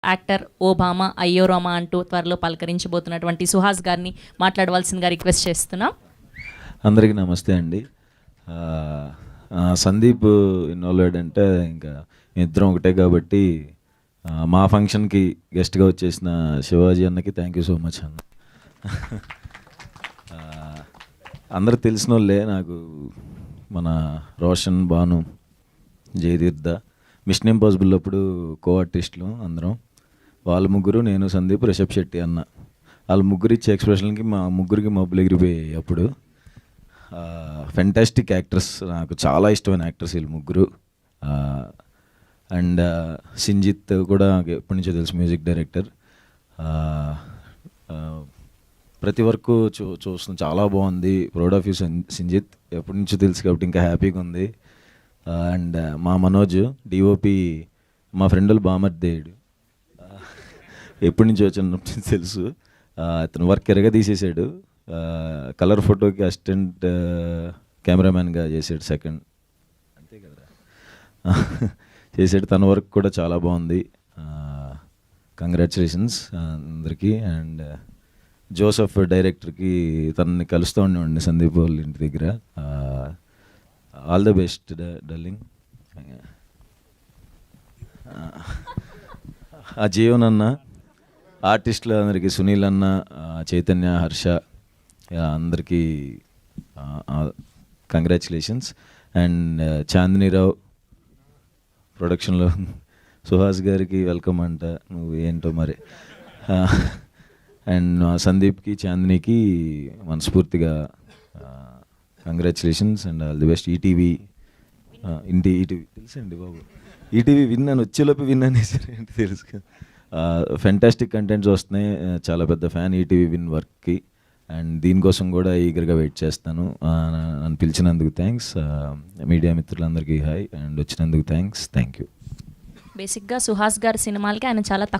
Actor Obama అయ్యో రామా అంటూ త్వరలో పలకరించబోతున్నటువంటి సుహాస్ గారిని మాట్లాడవలసిందిగా రిక్వెస్ట్ చేస్తున్నాం. అందరికీ నమస్తే అండి. సందీప్ ఇన్వాల్వ్డ్ అంటే ఇంకా ఇద్దరం ఒకటే కాబట్టి మా ఫంక్షన్కి గెస్ట్గా వచ్చేసిన శివాజీ అన్నకి థ్యాంక్ యూ సో మచ్ అన్న. అందరు తెలిసిన వాళ్ళే నాకు, మన రోషన్, భాను, జయతీర్థ, మిషన్ ఇంపాసిబుల్ అప్పుడు కో ఆర్టిస్టులు అందరం. వాళ్ళ ముగ్గురు, నేను, సందీప్, రిషబ్ శెట్టి అన్న. వాళ్ళ ముగ్గురు ఇచ్చే ఎక్స్ప్రెషన్కి మా ముగ్గురికి మబ్బులు ఎగిరిపోయాయి అప్పుడు. ఫెంటాస్టిక్ యాక్టర్స్, నాకు చాలా ఇష్టమైన యాక్టర్స్ వీళ్ళు ముగ్గురు. అండ్ సింజిత్ కూడా నాకు ఎప్పటి నుంచో తెలుసు, మ్యూజిక్ డైరెక్టర్. ప్రతి వర్క్ చూస్తున్నాం, చాలా బాగుంది. ప్రౌడ్ ఆఫ్ యూ సింజిత్, ఎప్పటి నుంచో తెలుసు కాబట్టి ఇంకా హ్యాపీగా ఉంది. అండ్ మా మనోజ్ డిఓపి, మా ఫ్రెండ్ బామర్దేయుడు, ఎప్పటి నుంచో వచ్చినప్పుడు తెలుసు. అతను వర్క్ ఎరగా తీసేసాడు. కలర్ ఫోటోకి అసిస్టెంట్ కెమెరామ్యాన్గా చేసాడు, సెకండ్ అంతే కదా చేసాడు. తన వర్క్ కూడా చాలా బాగుంది. కంగ్రాచులేషన్స్ అందరికీ. అండ్ జోసఫ్ డైరెక్టర్కి, తనని కలుస్తూ ఉండేవాడిని సందీప్ వాళ్ళ ఇంటి దగ్గర. All the best darling. ఆ జీవన్ అన్న, ఆర్టిస్టులు అందరికీ, సునీల్ అన్న, చైతన్య, హర్ష, అందరికీ కంగ్రాచులేషన్స్. అండ్ చాందినీరావు ప్రొడక్షన్లో, సుహాస్ గారికి వెల్కమ్ అంట, నువ్వు ఏంటో మరి. అండ్ సందీప్కి, చాందినికి మనస్ఫూర్తిగా congratulations and all the best. ETV తెలుసండి బాబు, ఈటీవీ విన్నాను, వచ్చేలోపు విన్నాను సార్, ఏంటి తెలుసు కదా. ఫెంటాస్టిక్ కంటెంట్స్ వస్తున్నాయి, చాలా పెద్ద ఫ్యాన్ ఈటీవీ విన్ వర్క్కి. అండ్ దీనికోసం కూడా ఈగర్గా వెయిట్ చేస్తాను. నన్ను పిలిచినందుకు థ్యాంక్స్. మీడియా మిత్రులందరికీ హాయ్, అండ్ వచ్చినందుకు థ్యాంక్ యూ. బేసిక్గా సుహాస్ గారి సినిమాలకి ఆయన చాలా